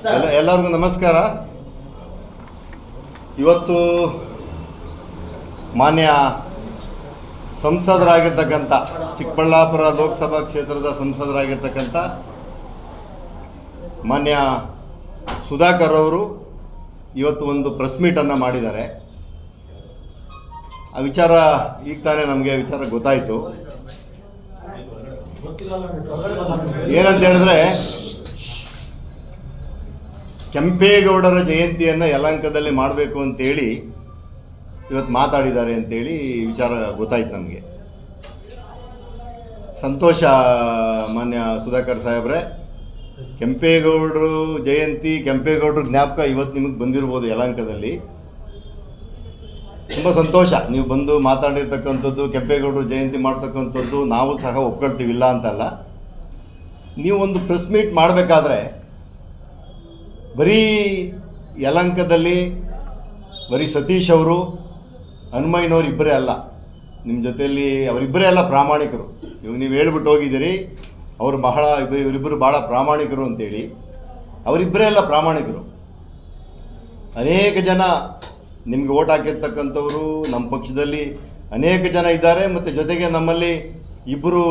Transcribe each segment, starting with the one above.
ಎಲ್ಲರಿಗೂ ನಮಸ್ಕಾರ. ಇವತ್ತು ಮಾನ್ಯ ಸಂಸದರಾಗಿರ್ತಕ್ಕಂಥ ಚಿಕ್ಕಬಳ್ಳಾಪುರ ಲೋಕಸಭಾ ಕ್ಷೇತ್ರದ ಸಂಸದರಾಗಿರ್ತಕ್ಕಂಥ ಮಾನ್ಯ ಸುಧಾಕರ್ ಅವರು ಇವತ್ತು ಒಂದು ಪ್ರೆಸ್ ಮೀಟನ್ನು ಮಾಡಿದ್ದಾರೆ. ಆ ವಿಚಾರ ಈಗ ತಾನೇ ನಮಗೆ ವಿಚಾರ ಗೊತ್ತಾಯಿತು. ಏನಂತ ಹೇಳಿದ್ರೆ, ಕೆಂಪೇಗೌಡರ ಜಯಂತಿಯನ್ನು ಯಲಹಂಕದಲ್ಲಿ ಮಾಡಬೇಕು ಅಂತೇಳಿ ಇವತ್ತು ಮಾತಾಡಿದ್ದಾರೆ ಅಂತೇಳಿ ವಿಚಾರ ಗೊತ್ತಾಯ್ತು ನಮಗೆ. ಸಂತೋಷ ಮಾನ್ಯ ಸುಧಾಕರ್ ಸಾಹೇಬ್ರೆ. ಕೆಂಪೇಗೌಡರು ಜಯಂತಿ, ಕೆಂಪೇಗೌಡರ ಜ್ಞಾಪಕ ಇವತ್ತು ನಿಮಗೆ ಬಂದಿರ್ಬೋದು ಯಲಹಂಕದಲ್ಲಿ. ತುಂಬ ಸಂತೋಷ ನೀವು ಬಂದು ಮಾತಾಡಿರ್ತಕ್ಕಂಥದ್ದು, ಕೆಂಪೇಗೌಡರು ಜಯಂತಿ ಮಾಡ್ತಕ್ಕಂಥದ್ದು ನಾವು ಸಹ ಒಪ್ಕೊಳ್ತೀವಿ, ಇಲ್ಲ ಅಂತಲ್ಲ. ನೀವು ಒಂದು ಪ್ರೆಸ್ ಮೀಟ್ ಮಾಡಬೇಕಾದ್ರೆ ಬರೀ ಯಲಹಂಕದಲ್ಲಿ ಬರೀ ಸತೀಶ್ ಅವರು, ಹನುಮಯ್ಯನವ್ರು ಇಬ್ಬರೇ ಅಲ್ಲ, ನಿಮ್ಮ ಜೊತೆಯಲ್ಲಿ ಅವರಿಬ್ಬರೇ ಅಲ್ಲ ಪ್ರಾಮಾಣಿಕರು. ಇವಾಗ ನೀವು ಹೇಳ್ಬಿಟ್ಟು ಹೋಗಿದ್ದೀರಿ ಅವರು ಇವರಿಬ್ಬರು ಭಾಳ ಪ್ರಾಮಾಣಿಕರು ಅಂತೇಳಿ. ಅವರಿಬ್ಬರೇ ಅಲ್ಲ ಪ್ರಾಮಾಣಿಕರು. ಅನೇಕ ಜನ ನಿಮಗೆ ಓಟ್ ಹಾಕಿರ್ತಕ್ಕಂಥವರು ನಮ್ಮ ಪಕ್ಷದಲ್ಲಿ ಅನೇಕ ಜನ ಇದ್ದಾರೆ. ಮತ್ತು ಜೊತೆಗೆ ನಮ್ಮಲ್ಲಿ ಇಬ್ಬರು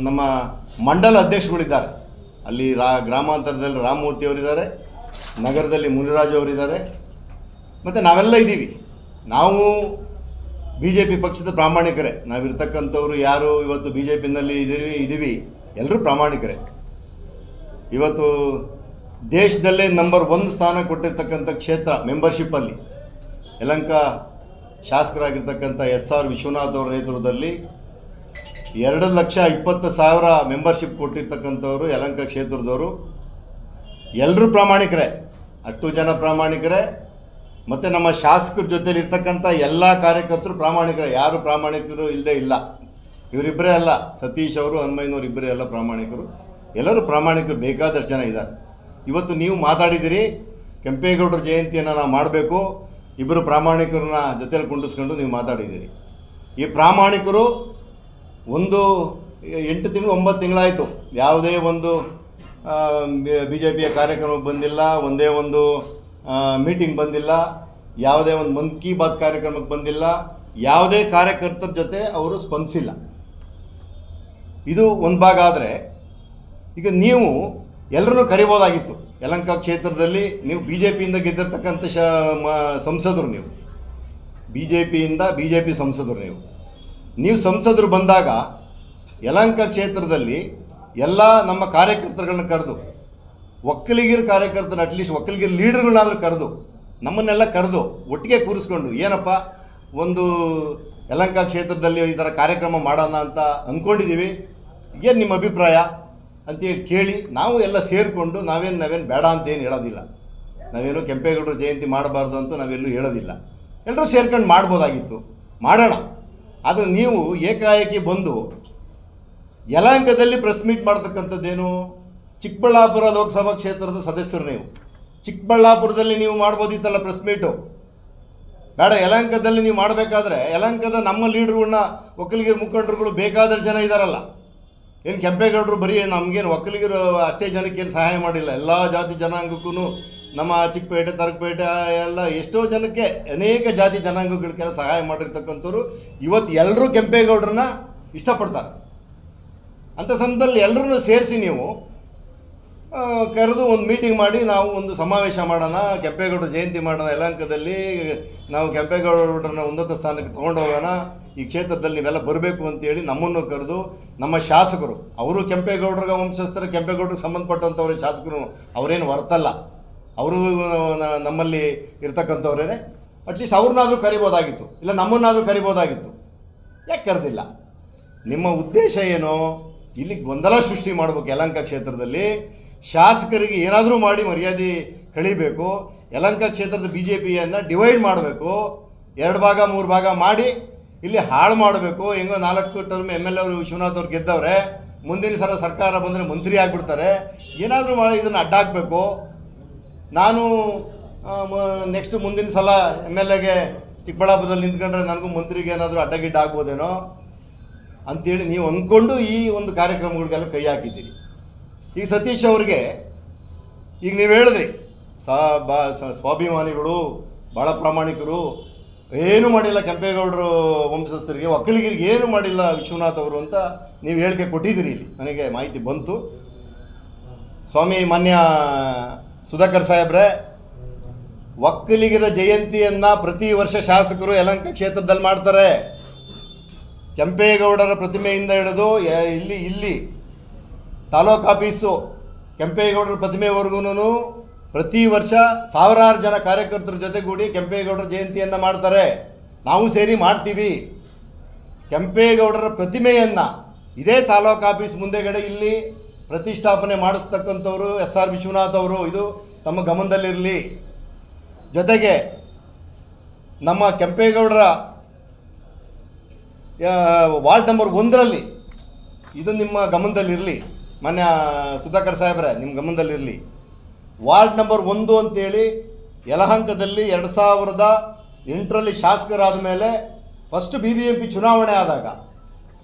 ನಮ್ಮ ಮಂಡಲ ಅಧ್ಯಕ್ಷಗಳಿದ್ದಾರೆ. ಅಲ್ಲಿ ಗ್ರಾಮಾಂತರದಲ್ಲಿ ರಾಮಮೂರ್ತಿ ಅವರಿದ್ದಾರೆ, ನಗರದಲ್ಲಿ ಮುನಿರಾಜು ಅವರಿದ್ದಾರೆ, ಮತ್ತು ನಾವೆಲ್ಲ ಇದ್ದೀವಿ. ನಾವು ಬಿ ಜೆ ಪಿ ಪಕ್ಷದ ಪ್ರಾಮಾಣಿಕರೇ. ನಾವಿರ್ತಕ್ಕಂಥವ್ರು ಯಾರು ಇವತ್ತು ಬಿ ಜೆ ಪಿನಲ್ಲಿ ಇದ್ದೀವಿ ಎಲ್ಲರೂ ಪ್ರಾಮಾಣಿಕರೇ. ಇವತ್ತು ದೇಶದಲ್ಲೇ ನಂಬರ್ 1 ಸ್ಥಾನ ಕೊಟ್ಟಿರ್ತಕ್ಕಂಥ ಕ್ಷೇತ್ರ ಮೆಂಬರ್ಶಿಪ್ಪಲ್ಲಿ ಯಲಹಂಕ ಶಾಸಕರಾಗಿರ್ತಕ್ಕಂಥ SR ವಿಶ್ವನಾಥ್ ಅವರ ನೇತೃತ್ವದಲ್ಲಿ 2,20,000 ಮೆಂಬರ್ಶಿಪ್ ಕೊಟ್ಟಿರ್ತಕ್ಕಂಥವ್ರು ಯಲಹಂಕ ಕ್ಷೇತ್ರದವರು. ಎಲ್ಲರೂ ಪ್ರಾಮಾಣಿಕರೇ, ಅಷ್ಟು ಜನ ಪ್ರಾಮಾಣಿಕರೇ. ಮತ್ತು ನಮ್ಮ ಶಾಸಕರ ಜೊತೆಲಿ ಇರ್ತಕ್ಕಂಥ ಎಲ್ಲ ಕಾರ್ಯಕರ್ತರು ಪ್ರಾಮಾಣಿಕರೇ. ಯಾರು ಪ್ರಾಮಾಣಿಕರು ಇಲ್ಲದೆ ಇಲ್ಲ. ಇವರಿಬ್ಬರೇ ಅಲ್ಲ, ಸತೀಶ್ ಅವರು, ಹನುಮಯ್ಯನವ್ರು ಇಬ್ಬರೇ ಎಲ್ಲ ಪ್ರಾಮಾಣಿಕರು. ಎಲ್ಲರೂ ಪ್ರಾಮಾಣಿಕರು ಬೇಕಾದಷ್ಟು ಜನ ಇದ್ದಾರೆ. ಇವತ್ತು ನೀವು ಮಾತಾಡಿದ್ದೀರಿ ಕೆಂಪೇಗೌಡರ ಜಯಂತಿಯನ್ನು ನಾವು ಮಾಡಬೇಕು, ಇಬ್ಬರು ಪ್ರಾಮಾಣಿಕರನ್ನ ಜೊತೆಯಲ್ಲಿ ಕುಂಡಿಸ್ಕೊಂಡು ನೀವು ಮಾತಾಡಿದ್ದೀರಿ. ಈ ಪ್ರಾಮಾಣಿಕರು ಒಂದು 8 ತಿಂಗಳು 9 ತಿಂಗಳಾಯಿತು, ಯಾವುದೇ ಒಂದು ಬಿ ಜೆ ಪಿಯ ಕಾರ್ಯಕ್ರಮಕ್ಕೆ ಬಂದಿಲ್ಲ, ಒಂದೇ ಒಂದು ಮೀಟಿಂಗ್ ಬಂದಿಲ್ಲ, ಯಾವುದೇ ಒಂದು ಮನ್ ಕಿ ಬಾತ್ ಕಾರ್ಯಕ್ರಮಕ್ಕೆ ಬಂದಿಲ್ಲ, ಯಾವುದೇ ಕಾರ್ಯಕರ್ತರ ಜೊತೆ ಅವರು ಸ್ಪಂದಿಸಿಲ್ಲ. ಇದು ಒಂದು ಭಾಗ. ಆದರೆ ಈಗ ನೀವು ಎಲ್ಲರನ್ನೂ ಕರಿಬೋದಾಗಿತ್ತು. ಯಲಹಂಕ ಕ್ಷೇತ್ರದಲ್ಲಿ ನೀವು ಬಿ ಜೆ ಪಿಯಿಂದ ಗೆದ್ದಿರ್ತಕ್ಕಂಥ ಸಂಸದರು, ನೀವು ಬಿ ಜೆ ಪಿ ಸಂಸದರು. ನೀವು ಸಂಸದರು ಬಂದಾಗ ಯಲಹಂಕ ಕ್ಷೇತ್ರದಲ್ಲಿ ಎಲ್ಲ ನಮ್ಮ ಕಾರ್ಯಕರ್ತರುಗಳನ್ನ ಕರೆದು, ಒಕ್ಕಲಿಗರ ಕಾರ್ಯಕರ್ತನ ಅಟ್ಲೀಸ್ಟ್ ಒಕ್ಕಲಿಗರ ಲೀಡರ್ಗಳನ್ನಾದರೂ ಕರೆದು, ನಮ್ಮನ್ನೆಲ್ಲ ಕರೆದು ಒಟ್ಟಿಗೆ ಕೂರಿಸ್ಕೊಂಡು, ಏನಪ್ಪ ಒಂದು ಯಲಹಂಕ ಕ್ಷೇತ್ರದಲ್ಲಿ ಈ ಥರ ಕಾರ್ಯಕ್ರಮ ಮಾಡೋಣ ಅಂತ ಅಂದ್ಕೊಂಡಿದ್ದೀವಿ, ಏನು ನಿಮ್ಮ ಅಭಿಪ್ರಾಯ ಅಂತೇಳಿ ಕೇಳಿ ನಾವು ಎಲ್ಲ ಸೇರಿಕೊಂಡು, ನಾವೇನು ಬೇಡ ಅಂತೇನು ಹೇಳೋದಿಲ್ಲ. ನಾವೇನು ಕೆಂಪೇಗೌಡರ ಜಯಂತಿ ಮಾಡಬಾರ್ದು ಅಂತ ನಾವೆಲ್ಲೂ ಹೇಳೋದಿಲ್ಲ. ಎಲ್ಲರೂ ಸೇರ್ಕೊಂಡು ಮಾಡ್ಬೋದಾಗಿತ್ತು, ಮಾಡೋಣ. ಆದರೆ ನೀವು ಏಕಾಏಕಿ ಬಂದು ಯಲಹಂಕದಲ್ಲಿ ಪ್ರೆಸ್ ಮೀಟ್ ಮಾಡ್ತಕ್ಕಂಥದ್ದೇನು? ಚಿಕ್ಕಬಳ್ಳಾಪುರ ಲೋಕಸಭಾ ಕ್ಷೇತ್ರದ ಸದಸ್ಯರು ನೀವು. ಚಿಕ್ಕಬಳ್ಳಾಪುರದಲ್ಲಿ ನೀವು ಮಾಡ್ಬೋದಿತ್ತಲ್ಲ ಪ್ರೆಸ್ ಮೀಟು. ಬೇಡ, ಯಲಹಂಕದಲ್ಲಿ ನೀವು ಮಾಡಬೇಕಾದ್ರೆ ಯಲಹಂಕದ ನಮ್ಮ ಲೀಡ್ರುಗಳನ್ನ, ಒಕ್ಕಲಿಗರ ಮುಖಂಡರುಗಳು ಬೇಕಾದಷ್ಟು ಜನ ಇದ್ದಾರಲ್ಲ. ಏನು ಕೆಂಪೇಗೌಡರು ಬರೀ ನಮಗೇನು ಒಕ್ಕಲಿಗರು ಅಷ್ಟೇ ಜನಕ್ಕೇನು ಸಹಾಯ ಮಾಡಿಲ್ಲ, ಎಲ್ಲ ಜಾತಿ ಜನಾಂಗಕ್ಕೂ ನಮ್ಮ ಚಿಕ್ಕಪೇಟೆ, ತರಕಪೇಟೆ ಎಲ್ಲ ಎಷ್ಟೋ ಜನಕ್ಕೆ, ಅನೇಕ ಜಾತಿ ಜನಾಂಗಗಳಿಗೆಲ್ಲ ಸಹಾಯ ಮಾಡಿರ್ತಕ್ಕಂಥವ್ರು. ಇವತ್ತು ಎಲ್ಲರೂ ಕೆಂಪೇಗೌಡರನ್ನ ಇಷ್ಟಪಡ್ತಾರೆ. ಅಂಥ ಸಂದರ್ಭದಲ್ಲಿ ಎಲ್ಲರನ್ನೂ ಸೇರಿಸಿ ನೀವು ಕರೆದು ಒಂದು ಮೀಟಿಂಗ್ ಮಾಡಿ, ನಾವು ಒಂದು ಸಮಾವೇಶ ಮಾಡೋಣ, ಕೆಂಪೇಗೌಡರ ಜಯಂತಿ ಮಾಡೋಣ ಯಲಹಂಕದಲ್ಲಿ, ನಾವು ಕೆಂಪೇಗೌಡರನ್ನ ಉನ್ನತ ಸ್ಥಾನಕ್ಕೆ ತೊಗೊಂಡು ಹೋಗೋಣ, ಈ ಕ್ಷೇತ್ರದಲ್ಲಿ ನೀವೆಲ್ಲ ಬರಬೇಕು ಅಂತೇಳಿ ನಮ್ಮನ್ನು ಕರೆದು, ನಮ್ಮ ಶಾಸಕರು ಅವರು ಕೆಂಪೇಗೌಡರ ವಂಶಸ್ಥರು, ಕೆಂಪೇಗೌಡರಿಗೆ ಸಂಬಂಧಪಟ್ಟಂಥವ್ರ ಶಾಸಕರು, ಅವರೇನು ಹೊರತಲ್ಲ, ಅವರು ನಮ್ಮಲ್ಲಿ ಇರ್ತಕ್ಕಂಥವ್ರೇ. ಅಟ್ಲೀಸ್ಟ್ ಅವ್ರನ್ನಾದರೂ ಕರಿಬೋದಾಗಿತ್ತು, ಇಲ್ಲ ನಮ್ಮನ್ನಾದರೂ ಕರಿಬೋದಾಗಿತ್ತು. ಯಾಕೆ ಕರೆದಿಲ್ಲ? ನಿಮ್ಮ ಉದ್ದೇಶ ಏನು? ಇಲ್ಲಿ ಗೊಂದಲ ಸೃಷ್ಟಿ ಮಾಡಬೇಕು. ಯಲಹಂಕ ಕ್ಷೇತ್ರದಲ್ಲಿ ಶಾಸಕರಿಗೆ ಏನಾದರೂ ಮಾಡಿ ಮರ್ಯಾದೆ ಕಳಿಬೇಕು. ಯಲಹಂಕ ಕ್ಷೇತ್ರದ ಬಿ ಜೆ ಪಿಯನ್ನು ಡಿವೈಡ್ ಮಾಡಬೇಕು, 2 ಭಾಗ 3 ಭಾಗ ಮಾಡಿ ಇಲ್ಲಿ ಹಾಳು ಮಾಡಬೇಕು. ಹೆಂಗೋ 4 ಟರ್ಮ್ MLA ಅವರು ವಿಶ್ವನಾಥ್ ಅವ್ರು ಗೆದ್ದವ್ರೆ, ಮುಂದಿನ ಸಲ ಸರ್ಕಾರ ಬಂದರೆ ಮಂತ್ರಿ ಆಗಿಬಿಡ್ತಾರೆ. ಏನಾದರೂ ಮಾಡಿ ಇದನ್ನು ಅಡ್ಡ ಹಾಕಬೇಕು. ನಾನು ನೆಕ್ಸ್ಟ್ ಮುಂದಿನ ಸಲ MLAಗೆ ಚಿಕ್ಕಬಳ್ಳಾಪುರದಲ್ಲಿ ನಿಂತ್ಕೊಂಡ್ರೆ ನನಗೂ ಮಂತ್ರಿಗೆ ಏನಾದರೂ ಅಡ್ಡಗಿಡ್ಡ ಆಗ್ಬೋದೇನೋ ಅಂಥೇಳಿ ನೀವು ಅಂದ್ಕೊಂಡು ಈ ಒಂದು ಕಾರ್ಯಕ್ರಮಗಳಿಗೆಲ್ಲ ಕೈ ಹಾಕಿದ್ದೀರಿ. ಈಗ ಸತೀಶ್ ಅವ್ರಿಗೆ ಈಗ ನೀವು ಹೇಳಿದ್ರಿ ಸ್ವಾಭಿಮಾನಿಗಳು ಭಾಳ ಪ್ರಾಮಾಣಿಕರು, ಏನೂ ಮಾಡಿಲ್ಲ ಕೆಂಪೇಗೌಡರು ವಂಶಸ್ಥರಿಗೆ, ಒಕ್ಕಲಿಗರಿಗೆ ಏನೂ ಮಾಡಿಲ್ಲ ವಿಶ್ವನಾಥ್ ಅವರು ಅಂತ ನೀವು ಹೇಳಿಕೆ ಕೊಟ್ಟಿದ್ದೀರಿ. ಇಲ್ಲಿ ನನಗೆ ಮಾಹಿತಿ ಬಂತು. ಸ್ವಾಮಿ ಮಾನ್ಯ ಸುಧಾಕರ್ ಸಾಹೇಬ್ರೆ, ಒಕ್ಕಲಿಗರ ಜಯಂತಿಯನ್ನು ಪ್ರತಿ ವರ್ಷ ಶಾಸಕರು ಯಲಹಂಕ ಕ್ಷೇತ್ರದಲ್ಲಿ ಮಾಡ್ತಾರೆ. ಕೆಂಪೇಗೌಡರ ಪ್ರತಿಮೆಯಿಂದ ಹಿಡಿದು ಇಲ್ಲಿ ತಾಲೂಕು ಆಫೀಸು ಕೆಂಪೇಗೌಡರ ಪ್ರತಿಮೆವರೆಗೂ ಪ್ರತಿ ವರ್ಷ ಸಾವಿರಾರು ಜನ ಕಾರ್ಯಕರ್ತರ ಜೊತೆಗೂಡಿ ಕೆಂಪೇಗೌಡರ ಜಯಂತಿಯನ್ನು ಮಾಡ್ತಾರೆ. ನಾವು ಸೇರಿ ಮಾಡ್ತೀವಿ. ಕೆಂಪೇಗೌಡರ ಪ್ರತಿಮೆಯನ್ನು ಇದೇ ತಾಲೂಕು ಆಫೀಸ್ ಮುಂದೆಗಡೆ ಇಲ್ಲಿ ಪ್ರತಿಷ್ಠಾಪನೆ ಮಾಡಿಸ್ತಕ್ಕಂಥವ್ರು SR ವಿಶ್ವನಾಥ್ ಅವರು. ಇದು ತಮ್ಮ ಗಮನದಲ್ಲಿರಲಿ. ಜೊತೆಗೆ ನಮ್ಮ ಕೆಂಪೇಗೌಡರ ವಾರ್ಡ್ ನಂಬರ್ 1ರಲ್ಲಿ ಇದು ನಿಮ್ಮ ಗಮನದಲ್ಲಿರಲಿ. ಮಾನ್ಯ ಸುಧಾಕರ್ ಸಾಹೇಬ್ರೆ, ನಿಮ್ಮ ಗಮನದಲ್ಲಿರಲಿ. ವಾರ್ಡ್ ನಂಬರ್ 1 ಅಂತೇಳಿ ಯಲಹಂಕದಲ್ಲಿ 2008ರಲ್ಲಿ ಶಾಸಕರಾದ ಮೇಲೆ ಫಸ್ಟ್ BBMP ಚುನಾವಣೆ ಆದಾಗ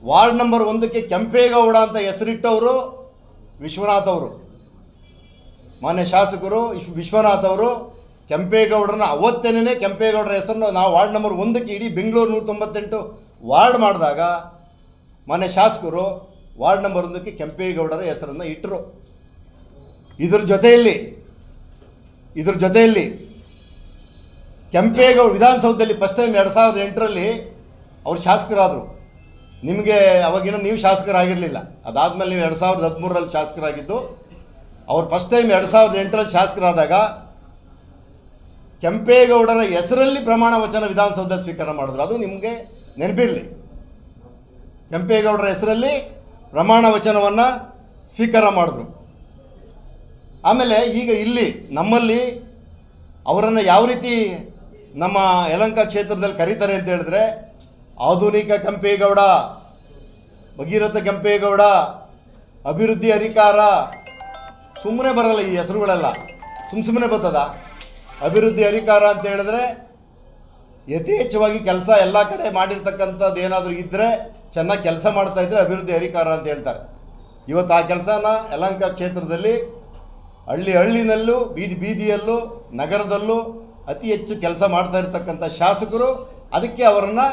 ವಾರ್ಡ್ ನಂಬರ್ 1ಕ್ಕೆ ಕೆಂಪೇಗೌಡ ಅಂತ ಹೆಸರಿಟ್ಟವರು ವಿಶ್ವನಾಥ್ ಅವರು. ಮಾನ್ಯ ಶಾಸಕರು ವಿಶ್ವನಾಥ್ ಅವರು ಕೆಂಪೇಗೌಡರನ್ನ ಅವತ್ತೇನೇ ಕೆಂಪೇಗೌಡರ ಹೆಸರನ್ನು ನಾವು ವಾರ್ಡ್ ನಂಬರ್ 1ಕ್ಕೆ ಇಡೀ ಬೆಂಗಳೂರು 198 ವಾರ್ಡ್ ಮಾಡಿದಾಗ ಮಾನ್ಯ ಶಾಸಕರು ವಾರ್ಡ್ ನಂಬರ್ 1ಕ್ಕೆ ಕೆಂಪೇಗೌಡರ ಹೆಸರನ್ನು ಇಟ್ಟರು. ಇದ್ರ ಜೊತೆಯಲ್ಲಿ ಕೆಂಪೇಗೌಡ ವಿಧಾನಸೌಧದಲ್ಲಿ ಫಸ್ಟ್ ಟೈಮ್ 2008ರಲ್ಲಿ ಅವ್ರು ಶಾಸಕರಾದರು. ನಿಮಗೆ ಅವಾಗಿನ ನೀವು ಶಾಸಕರಾಗಿರಲಿಲ್ಲ. ಅದಾದಮೇಲೆ ನೀವು 2013ರಲ್ಲಿ ಶಾಸಕರಾಗಿದ್ದು. ಅವ್ರು ಫಸ್ಟ್ ಟೈಮ್ 2008ರಲ್ಲಿ ಶಾಸಕರಾದಾಗ ಕೆಂಪೇಗೌಡರ ಹೆಸರಲ್ಲಿ ಪ್ರಮಾಣ ವಚನ ವಿಧಾನಸೌಧ ಸ್ವೀಕಾರ ಮಾಡಿದ್ರು. ಅದು ನಿಮಗೆ ನೆನಪಿರಲಿ. ಕೆಂಪೇಗೌಡರ ಹೆಸರಲ್ಲಿ ಪ್ರಮಾಣ ವಚನವನ್ನು ಸ್ವೀಕಾರ ಮಾಡಿದ್ರು. ಆಮೇಲೆ ಈಗ ಇಲ್ಲಿ ನಮ್ಮಲ್ಲಿ ಅವರನ್ನು ಯಾವ ರೀತಿ ನಮ್ಮ ಯಲಹಂಕ ಕ್ಷೇತ್ರದಲ್ಲಿ ಕರೀತಾರೆ ಅಂತ ಹೇಳಿದ್ರೆ, ಆಧುನಿಕ ಕೆಂಪೇಗೌಡ, ಭಗೀರಥ ಕೆಂಪೇಗೌಡ, ಅಭಿವೃದ್ಧಿ ಹರಿಕಾರ. ಸುಮ್ಮನೆ ಬರಲ್ಲ ಈ ಹೆಸರುಗಳೆಲ್ಲ, ಸುಮ್ಮನೆ ಬರ್ತದ? ಅಭಿವೃದ್ಧಿ ಹರಿಕಾರ ಅಂತ ಹೇಳಿದ್ರೆ ಯಥೇಚ್ಛವಾಗಿ ಕೆಲಸ ಎಲ್ಲ ಕಡೆ ಮಾಡಿರ್ತಕ್ಕಂಥದ್ದು ಏನಾದರೂ ಇದ್ದರೆ, ಚೆನ್ನಾಗಿ ಕೆಲಸ ಮಾಡ್ತಾಯಿದ್ರೆ ಅಭಿವೃದ್ಧಿ ಹರಿಕಾರ ಅಂತ ಹೇಳ್ತಾರೆ. ಇವತ್ತು ಆ ಕೆಲಸನ ಯಲಹಂಕ ಕ್ಷೇತ್ರದಲ್ಲಿ ಹಳ್ಳಿನಲ್ಲೂ ಬೀದಿಯಲ್ಲೂ ನಗರದಲ್ಲೂ ಅತಿ ಹೆಚ್ಚು ಕೆಲಸ ಮಾಡ್ತಾ ಇರ್ತಕ್ಕಂಥ ಶಾಸಕರು. ಅದಕ್ಕೆ ಅವರನ್ನು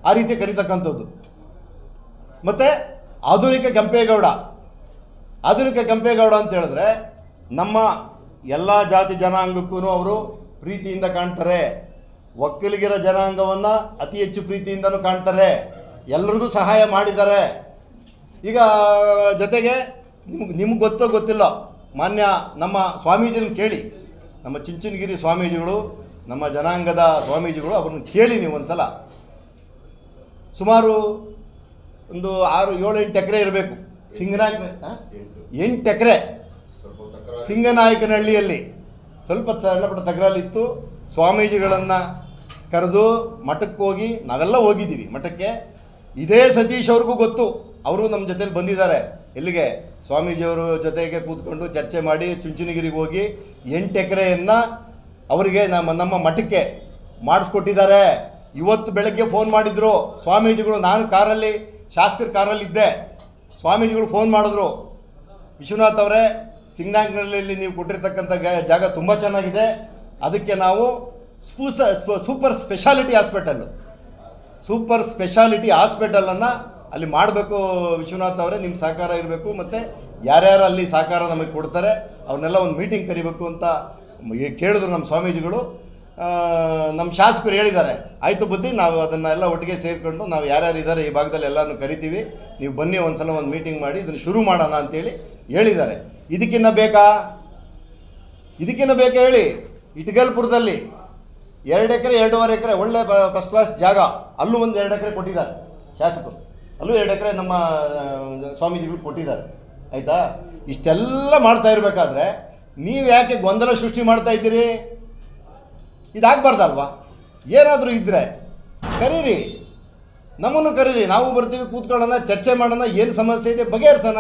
ಆ ರೀತಿ ಕರೀತಕ್ಕಂಥದ್ದು. ಮತ್ತು ಆಧುನಿಕ ಕೆಂಪೇಗೌಡ ಅಂತ ಹೇಳಿದ್ರೆ ನಮ್ಮ ಎಲ್ಲ ಜಾತಿ ಜನಾಂಗಕ್ಕೂ ಅವರು ಪ್ರೀತಿಯಿಂದ ಕಾಣ್ತಾರೆ. ಒಕ್ಕಲಿಗರ ಜನಾಂಗವನ್ನು ಅತಿ ಹೆಚ್ಚು ಪ್ರೀತಿಯಿಂದನೂ ಕಾಣ್ತಾರೆ. ಎಲ್ಲರಿಗೂ ಸಹಾಯ ಮಾಡಿದ್ದಾರೆ. ಈಗ ಜೊತೆಗೆ ನಿಮ್ಗೆ ಗೊತ್ತಿಲ್ಲ, ಮಾನ್ಯ ನಮ್ಮ ಸ್ವಾಮೀಜಿನ ಕೇಳಿ, ನಮ್ಮ ಚುಂಚನಗಿರಿ ಸ್ವಾಮೀಜಿಗಳು, ನಮ್ಮ ಜನಾಂಗದ ಸ್ವಾಮೀಜಿಗಳು, ಅವ್ರನ್ನ ಕೇಳಿ ನೀವು ಒಂದು ಸಲ. ಸುಮಾರು ಒಂದು 6-7-8 ಎಕರೆ ಇರಬೇಕು. 8 ಎಕರೆ ಸಿಂಗನಾಯಕನಹಳ್ಳಿಯಲ್ಲಿ ಸ್ವಲ್ಪ ಸಣ್ಣಪುಟ್ಟ ತಕರಾಲಿತ್ತು. ಸ್ವಾಮೀಜಿಗಳನ್ನು ಕರೆದು ಮಠಕ್ಕೆ ಹೋಗಿ ನಾವೆಲ್ಲ ಹೋಗಿದ್ದೀವಿ ಮಠಕ್ಕೆ. ಇದೇ ಸತೀಶ್ ಅವ್ರಿಗೂ ಗೊತ್ತು, ಅವರು ನಮ್ಮ ಜೊತೆಲಿ ಬಂದಿದ್ದಾರೆ. ಎಲ್ಲಿಗೆ? ಸ್ವಾಮೀಜಿಯವರು ಜೊತೆಗೆ ಕೂತ್ಕೊಂಡು ಚರ್ಚೆ ಮಾಡಿ ಚುಂಚನಗಿರಿಗೆ ಹೋಗಿ 8 ಎಕರೆಯನ್ನು ಅವರಿಗೆ ನಮ್ಮ ಮಠಕ್ಕೆ ಮಾಡಿಸ್ಕೊಟ್ಟಿದ್ದಾರೆ. ಇವತ್ತು ಬೆಳಗ್ಗೆ ಫೋನ್ ಮಾಡಿದರು ಸ್ವಾಮೀಜಿಗಳು. ನಾನು ಕಾರಲ್ಲಿ, ಶಾಸಕರ ಕಾರಲ್ಲಿದ್ದೆ. ಸ್ವಾಮೀಜಿಗಳು ಫೋನ್ ಮಾಡಿದ್ರು, ವಿಶ್ವನಾಥ್ ಅವರೇ, ಸಿಂಗನಾಯಕನಹಳ್ಳಿಯಲ್ಲಿ ನೀವು ಕೊಟ್ಟಿರ್ತಕ್ಕಂಥ ಜಾಗ ತುಂಬ ಚೆನ್ನಾಗಿದೆ. ಅದಕ್ಕೆ ನಾವು ಸೂಪರ್ ಸ್ಪೆಷಾಲಿಟಿ ಹಾಸ್ಪಿಟಲನ್ನು ಅಲ್ಲಿ ಮಾಡಬೇಕು ವಿಶ್ವನಾಥ್ ಅವರೇ, ನಿಮ್ಮ ಸಹಕಾರ ಇರಬೇಕು. ಮತ್ತು ಯಾರ್ಯಾರು ಅಲ್ಲಿ ಸಹಕಾರ ನಮಗೆ ಕೊಡ್ತಾರೆ ಅವ್ರನ್ನೆಲ್ಲ ಒಂದು ಮೀಟಿಂಗ್ ಕರಿಬೇಕು ಅಂತ ಕೇಳಿದ್ರು ನಮ್ಮ ಸ್ವಾಮೀಜಿಗಳು. ನಮ್ಮ ಶಾಸಕರು ಹೇಳಿದ್ದಾರೆ, ಆಯಿತು ಬುದ್ಧಿ, ನಾವು ಅದನ್ನೆಲ್ಲ ಒಟ್ಟಿಗೆ ಸೇರಿಕೊಂಡು ನಾವು ಯಾರ್ಯಾರು ಇದ್ದಾರೆ ಈ ಭಾಗದಲ್ಲಿ ಎಲ್ಲನೂ ಕರಿತೀವಿ, ನೀವು ಬನ್ನಿ ಒಂದು ಸಲ ಒಂದು ಮೀಟಿಂಗ್ ಮಾಡಿ ಇದನ್ನು ಶುರು ಮಾಡೋಣ ಅಂತೇಳಿ ಹೇಳಿದ್ದಾರೆ. ಇದಕ್ಕಿನ್ನ ಬೇಕಾ ಹೇಳಿ? ಇಟಗಲ್ಪುರದಲ್ಲಿ 2 ಎಕರೆ 2.5 ಎಕರೆ ಒಳ್ಳೆ ಫಸ್ಟ್ ಕ್ಲಾಸ್ ಜಾಗ, ಅಲ್ಲೂ ಒಂದು 2 ಎಕರೆ ಕೊಟ್ಟಿದ್ದಾರೆ ಶಾಸಕರು. ಅಲ್ಲೂ 2 ಎಕರೆ ನಮ್ಮ ಸ್ವಾಮೀಜಿಗಳು ಕೊಟ್ಟಿದ್ದಾರೆ. ಆಯಿತಾ? ಇಷ್ಟೆಲ್ಲ ಮಾಡ್ತಾ ಇರಬೇಕಾದ್ರೆ ನೀವು ಯಾಕೆ ಗೊಂದಲ ಸೃಷ್ಟಿ ಮಾಡ್ತಾ ಇದ್ದೀರಿ? ಇದಾಗಬಾರ್ದಲ್ವಾ? ಏನಾದರೂ ಇದ್ದರೆ ಕರೀರಿ, ನಮ್ಮನ್ನು ಕರೀರಿ, ನಾವು ಬರ್ತೀವಿ, ಕೂತ್ಕೊಳ್ಳೋಣ, ಚರ್ಚೆ ಮಾಡೋಣ, ಏನು ಸಮಸ್ಯೆ ಇದೆ ಬಗೆಹರಿಸೋಣ.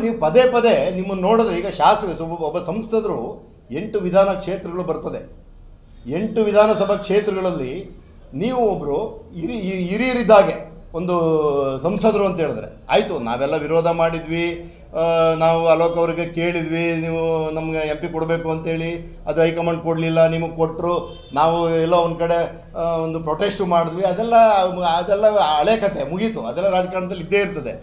ನೀವು ಪದೇ ನಿಮ್ಮನ್ನು ನೋಡಿದ್ರೆ, ಈಗ ಒಬ್ಬ ಸಂಸದರು 8 ವಿಧಾನ ಕ್ಷೇತ್ರಗಳು ಬರ್ತದೆ. 8 ವಿಧಾನಸಭಾ ಕ್ಷೇತ್ರಗಳಲ್ಲಿ ನೀವು ಒಬ್ಬರು ಹಿರಿಯರಿದ್ದಾಗೆ ಒಂದು ಸಂಸದರು ಅಂತ ಹೇಳಿದ್ರೆ, ಆಯಿತು ನಾವೆಲ್ಲ ವಿರೋಧ ಮಾಡಿದ್ವಿ, ನಾವು ಅಲೋಕ್ ಅವ್ರಿಗೆ ಕೇಳಿದ್ವಿ, ನೀವು ನಮ್ಗೆ MP ಕೊಡಬೇಕು ಅಂತೇಳಿ, ಅದು ಹೈಕಮಾಂಡ್ ಕೊಡಲಿಲ್ಲ, ನಿಮಗೆ ಕೊಟ್ಟರು, ನಾವು ಎಲ್ಲೋ ಒಂದು ಕಡೆ ಒಂದು ಪ್ರೊಟೆಸ್ಟು ಮಾಡಿದ್ವಿ, ಅದೆಲ್ಲ ಹಳೆ ಕತೆ ಮುಗೀತು. ಅದೆಲ್ಲ ರಾಜಕಾರಣದಲ್ಲಿ ಇದ್ದೇ ಇರ್ತದೆ.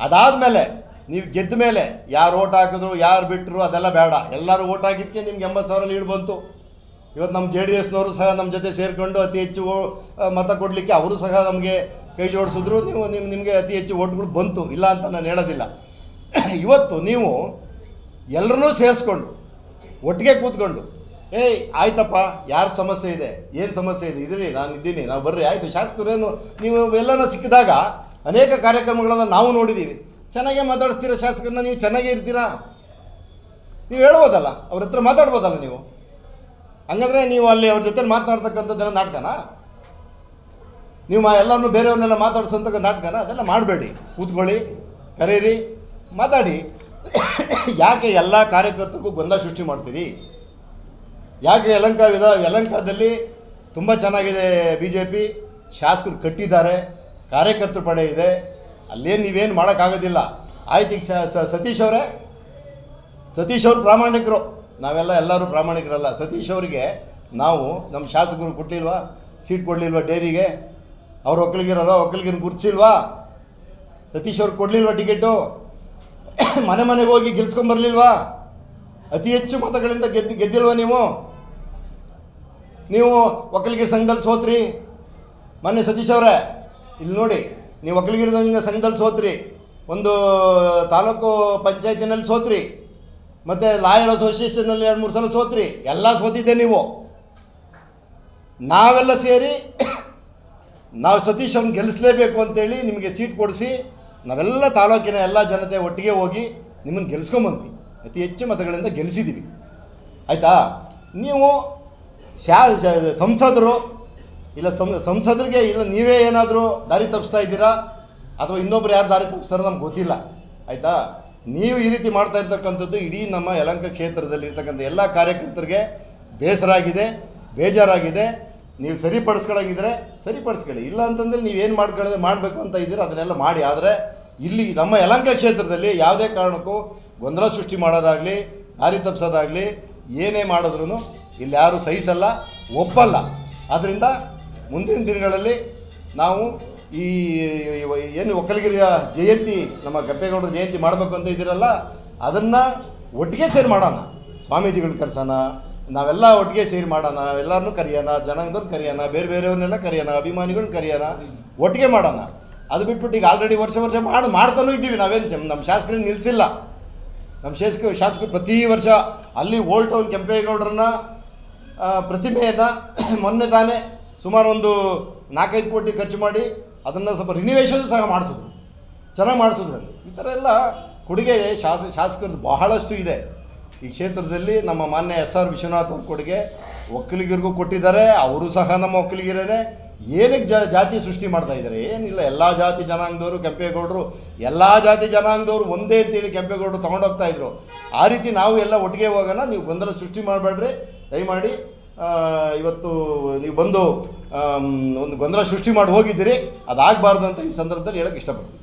ಅದಾದಮೇಲೆ ನೀವು ಗೆದ್ದ ಮೇಲೆ ಯಾರು ಓಟ್ ಹಾಕಿದ್ರು, ಯಾರು ಬಿಟ್ಟರು, ಅದೆಲ್ಲ ಬೇಡ. ಎಲ್ಲರೂ ಓಟ್ ಹಾಕಿದ್ದಕ್ಕೆ ನಿಮ್ಗೆ 80,000 ಲೀಡ್ ಬಂತು. ಇವತ್ತು ನಮ್ಮ JDSನವರು ಸಹ ನಮ್ಮ ಜೊತೆ ಸೇರಿಕೊಂಡು ಅತಿ ಹೆಚ್ಚು ಮತ ಕೊಡಲಿಕ್ಕೆ ಅವರು ಸಹ ನಮಗೆ ಕೈ ಜೋಡಿಸಿದ್ರು. ನಿಮಗೆ ಅತಿ ಹೆಚ್ಚು ಓಟ್ಗಳು ಬಂತು, ಇಲ್ಲ ಅಂತ ನಾನು ಹೇಳೋದಿಲ್ಲ. ಇವತ್ತು ನೀವು ಎಲ್ಲರನ್ನೂ ಸೇರಿಸ್ಕೊಂಡು ಒಟ್ಟಿಗೆ ಕೂತ್ಕೊಂಡು, ಆಯ್ತಪ್ಪ, ಯಾರ್ದು ಸಮಸ್ಯೆ ಇದೆ, ಏನು ಸಮಸ್ಯೆ ಇದೆ, ಇದ್ರಿ ನಾನು ಇದ್ದೀನಿ, ನಾವು ಬರ್ರಿ, ಆಯಿತು ಶಾಸಕರೇನು, ನೀವು ಎಲ್ಲನೂ ಸಿಕ್ಕಿದಾಗ ಅನೇಕ ಕಾರ್ಯಕ್ರಮಗಳನ್ನು ನಾವು ನೋಡಿದ್ದೀವಿ. ಚೆನ್ನಾಗೇ ಮಾತಾಡಿಸ್ತೀರ ಶಾಸಕರನ್ನ, ನೀವು ಚೆನ್ನಾಗೇ ಇರ್ತೀರಾ, ನೀವು ಹೇಳ್ಬೋದಲ್ಲ, ಅವ್ರ ಹತ್ರ ಮಾತಾಡ್ಬೋದಲ್ಲ ನೀವು. ಹಂಗಂದರೆ ನೀವು ಅಲ್ಲಿ ಅವ್ರ ಜೊತೆ ಮಾತನಾಡ್ತಕ್ಕಂಥದ್ದೆಲ್ಲ ನಾಟಕನಾ? ನೀವು ಎಲ್ಲರನ್ನೂ ಬೇರೆಯವ್ರನ್ನೆಲ್ಲ ಮಾತಾಡ್ಸೋಂಥ ನಾಟಕನ? ಅದೆಲ್ಲ ಮಾಡಬೇಡಿ. ಕೂತ್ಕೊಳ್ಳಿ, ಕರೀರಿ, ಮಾತಾಡಿ. ಯಾಕೆ ಎಲ್ಲ ಕಾರ್ಯಕರ್ತರಿಗೂ ಗೊಂದಲ ಸೃಷ್ಟಿ ಮಾಡ್ತೀರಿ? ಯಾಕೆ ಯಲಹಂಕದಲ್ಲಿ ತುಂಬ ಚೆನ್ನಾಗಿದೆ BJP, ಶಾಸಕರು ಕಟ್ಟಿದ್ದಾರೆ, ಕಾರ್ಯಕರ್ತರು ಪಡೆ ಇದೆ, ಅಲ್ಲೇನು ನೀವೇನು ಮಾಡೋಕ್ಕಾಗೋದಿಲ್ಲ. ಆಯ್ತು, ಈಗ ಸತೀಶ್ ಅವರು ಪ್ರಾಮಾಣಿಕರು, ಎಲ್ಲರೂ ಪ್ರಾಮಾಣಿಕರಲ್ಲ. ಸತೀಶ್ ಅವರಿಗೆ ನಾವು ನಮ್ಮ ಶಾಸಕರು ಕೊಟ್ಟಿಲ್ವಾ, ಸೀಟ್ ಕೊಡಲಿಲ್ವಾ ಡೇರಿಗೆ? ಅವ್ರು ಒಕ್ಕಲಿಗರನ್ನ ಗುರುತಿಸಿಲ್ವಾ? ಸತೀಶ್ ಅವ್ರಿಗೆ ಕೊಡಲಿಲ್ವಾ ಟಿಕೆಟು? ಮನೆಗೆ ಹೋಗಿ ಗೆಲ್ಸ್ಕೊಂಬರ್ಲಿಲ್ವಾ? ಅತಿ ಹೆಚ್ಚು ಮತಗಳಿಂದ ಗೆದ್ದಿಲ್ವಾ ನೀವು ಒಕ್ಕಲಿಗರ ಸಂಘದಲ್ಲಿ ಸೋತ್ರಿ. ಮೊನ್ನೆ ಸತೀಶ್ ಅವರೇ ಇಲ್ಲಿ ನೋಡಿ, ನೀವು ಒಕ್ಕಲಿಗರ ಸಂಘದಲ್ಲಿ ಸೋತ್ರಿ, ಒಂದು ತಾಲೂಕು ಪಂಚಾಯತಿನಲ್ಲಿ ಸೋತ್ರಿ, ಮತ್ತು ಲಾಯರ್ ಅಸೋಸಿಯೇಷನ್ನಲ್ಲಿ 2-3 ಸಲ ಸೋತ್ರಿ. ಎಲ್ಲ ಸೋತಿದ್ದೆ ನೀವು. ನಾವೆಲ್ಲ ಸೇರಿ ನಾವು ಸತೀಶ್ ಅವ್ರನ್ನ ಗೆಲ್ಲಿಸಲೇಬೇಕು ಅಂತೇಳಿ ನಿಮಗೆ ಸೀಟ್ ಕೊಡಿಸಿ ನಾವೆಲ್ಲ ತಾಲೂಕಿನ ಎಲ್ಲ ಜನತೆ ಒಟ್ಟಿಗೆ ಹೋಗಿ ನಿಮ್ಮನ್ನು ಗೆಲ್ಲಿಸ್ಕೊಂಬಂದ್ವಿ. ಅತಿ ಹೆಚ್ಚು ಮತಗಳಿಂದ ಗೆಲ್ಲಿಸಿದ್ದೀವಿ. ಆಯಿತಾ? ನೀವು ಸಂಸದರು ಇಲ್ಲ ಸಂಸದರಿಗೆ ಇಲ್ಲ ನೀವೇ ಏನಾದರೂ ದಾರಿ ತಪ್ಪಿಸ್ತಾ ಇದ್ದೀರಾ ಅಥವಾ ಇನ್ನೊಬ್ರು ಯಾರು ದಾರಿ ತಪ್ಪಿಸ್ತಾರೋ ನಮ್ಗೆ ಗೊತ್ತಿಲ್ಲ. ಆಯಿತಾ? ನೀವು ಈ ರೀತಿ ಮಾಡ್ತಾ ಇರ್ತಕ್ಕಂಥದ್ದು ಇಡೀ ನಮ್ಮ ಯಲಹಂಕ ಕ್ಷೇತ್ರದಲ್ಲಿ ಇರ್ತಕ್ಕಂಥ ಎಲ್ಲ ಕಾರ್ಯಕರ್ತರಿಗೆ ಬೇಸರ ಆಗಿದೆ, ಬೇಜಾರಾಗಿದೆ. ನೀವು ಸರಿಪಡಿಸ್ಕೊಳ್ಳೋಂಗಿದ್ರೆ ಸರಿಪಡಿಸ್ಕೊಳ್ಳಿ, ಇಲ್ಲ ಅಂತಂದರೆ ನೀವೇನು ಮಾಡಬೇಕು ಅಂತ ಇದ್ದೀರ ಅದನ್ನೆಲ್ಲ ಮಾಡಿ. ಆದರೆ ಇಲ್ಲಿ ನಮ್ಮ ಯಲಹಂಕ ಕ್ಷೇತ್ರದಲ್ಲಿ ಯಾವುದೇ ಕಾರಣಕ್ಕೂ ಗೊಂದಲ ಸೃಷ್ಟಿ ಮಾಡೋದಾಗಲಿ, ದಾರಿ ತಪ್ಪಿಸೋದಾಗಲಿ, ಏನೇ ಮಾಡಿದ್ರೂ ಇಲ್ಲಿ ಯಾರೂ ಸಹಿಸಲ್ಲ, ಒಪ್ಪಲ್ಲ. ಆದ್ದರಿಂದ ಮುಂದಿನ ದಿನಗಳಲ್ಲಿ ನಾವು ಈ ಏನು ಒಕ್ಕಲಿಗರ ಜಯಂತಿ, ನಮ್ಮ ಗಪ್ಪೇಗೌಡರ ಜಯಂತಿ ಮಾಡಬೇಕು ಅಂತ ಇದ್ದೀರಲ್ಲ, ಅದನ್ನು ಒಟ್ಟಿಗೆ ಸೇರಿ ಮಾಡೋಣ. ಸ್ವಾಮೀಜಿಗಳನ್ನ ಕರೆಸೋಣ, ನಾವೆಲ್ಲ ಒಟ್ಟಿಗೆ ಸೇರಿ ಮಾಡೋಣ, ಎಲ್ಲರನ್ನೂ ಕರೆಯೋಣ, ಜನಾಂಗದವ್ರು ಕರೆಯೋಣ, ಬೇರೆಯವ್ರನ್ನೆಲ್ಲ ಕರೆಯೋಣ, ಅಭಿಮಾನಿಗಳನ್ನ ಕರೆಯೋಣ, ಒಟ್ಟಿಗೆ ಮಾಡೋಣ. ಅದು ಬಿಟ್ಬಿಟ್ಟು ಈಗ ಆಲ್ರೆಡಿ ವರ್ಷ ಮಾಡ್ತಾನೂ ಇದ್ದೀವಿ. ನಾವೇನು ನಮ್ಮ ಶಾಸಕರನ್ನ ನಿಲ್ಲಿಸಿಲ್ಲ. ನಮ್ಮ ಶಾಸಕರು ಪ್ರತಿ ವರ್ಷ ಅಲ್ಲಿ ಓಲ್ಡ್ ಟೌನ್ ಕೆಂಪೇಗೌಡರನ್ನ ಪ್ರತಿಮೆಯನ್ನು ಮೊನ್ನೆ ತಾನೇ ಸುಮಾರು ಒಂದು 4-5 ಕೋಟಿ ಖರ್ಚು ಮಾಡಿ ಅದನ್ನು ಸ್ವಲ್ಪ ರಿನಿವೇಷನ್ ಸಹ ಮಾಡಿಸಿದ್ರು, ಚೆನ್ನಾಗಿ ಮಾಡಿಸಿದ್ರಲ್ಲಿ. ಈ ಥರ ಎಲ್ಲ ಕೊಡುಗೆ ಶಾಸಕರದ್ದು ಬಹಳಷ್ಟು ಇದೆ ಈ ಕ್ಷೇತ್ರದಲ್ಲಿ. ನಮ್ಮ ಮಾನ್ಯ SR ವಿಶ್ವನಾಥ್ ಅವ್ರ ಕೊಡುಗೆ ಒಕ್ಕಲಿಗರಿಗೂ ಕೊಟ್ಟಿದ್ದಾರೆ. ಅವರು ಸಹ ನಮ್ಮ ಒಕ್ಕಲಿಗರೇ. ಏನಕ್ಕೆ ಜಾತಿ ಸೃಷ್ಟಿ ಮಾಡ್ತಾ ಇದ್ದಾರೆ? ಏನಿಲ್ಲ, ಎಲ್ಲ ಜಾತಿ ಜನಾಂಗದವರು ಕೆಂಪೇಗೌಡರು, ಎಲ್ಲ ಜಾತಿ ಜನಾಂಗದವರು ಒಂದೇ ಅಂತೇಳಿ ಕೆಂಪೇಗೌಡರು ತೊಗೊಂಡೋಗ್ತಾಯಿದ್ರು. ಆ ರೀತಿ ನಾವು ಎಲ್ಲ ಒಟ್ಟಿಗೆ ಹೋಗೋಣ. ನೀವು ಗೊಂದಲ ಸೃಷ್ಟಿ ಮಾಡಬೇಡ್ರಿ ದಯಮಾಡಿ. ಇವತ್ತು ನೀವು ಬಂದು ಒಂದು ಗೊಂದಲ ಸೃಷ್ಟಿ ಮಾಡಿ ಹೋಗಿದ್ದೀರಿ, ಅದಾಗಬಾರ್ದು ಅಂತ ಈ ಸಂದರ್ಭದಲ್ಲಿ ಹೇಳಕ್ಕೆ ಇಷ್ಟಪಡ್ತೀನಿ.